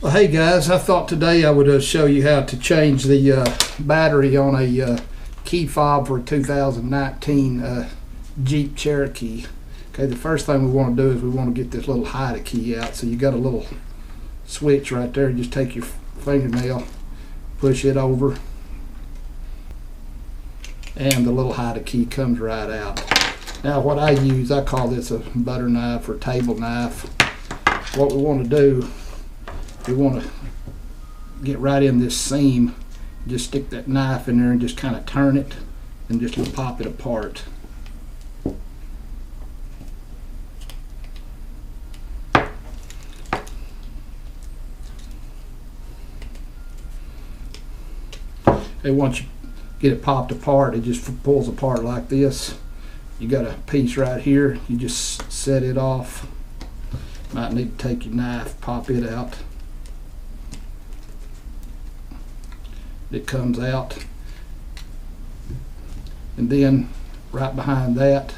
Well, hey guys, I thought today I would show you how to change the battery on a key fob for a 2019 Jeep Cherokee. Okay, the first thing we want to do is we want to get this little hide key out. So you got a little switch right there. Just take your fingernail, push it over, and the little hide key comes right out. Now what I use, I call this a butter knife or table knife. What we want to do, we want to get right in this seam, just stick that knife in there and just kind of turn it and just pop it apart. And once you get it popped apart, it just pulls apart like this. You got a piece right here, you just set it off. Might need to take your knife, pop it out. It comes out, and then right behind that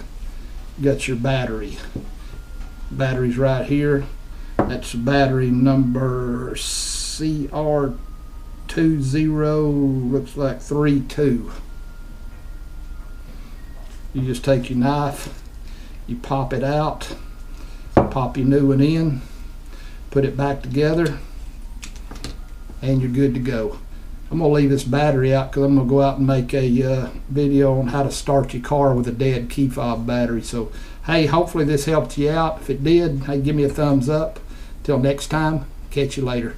you got your battery. Battery's right here. That's battery number CR20, looks like 32. You just take your knife, you pop it out, pop your new one in, put it back together, and you're good to go. I'm going to leave this battery out because I'm going to go out and make a video on how to start your car with a dead key fob battery. So, hey, hopefully this helped you out. If it did, hey, give me a thumbs up. Till next time, catch you later.